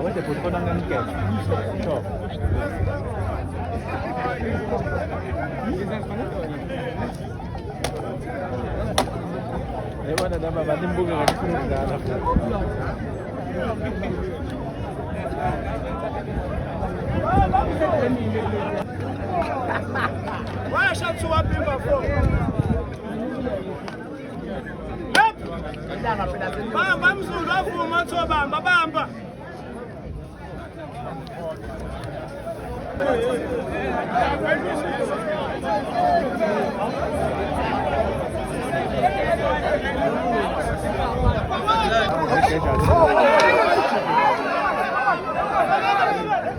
Wote kutoka ndani yake. Sio. Bwana dama baadhi mbuga katika Washa tu wapi mbafo. Bamba mzulu avuma to bamba bamba. Okay,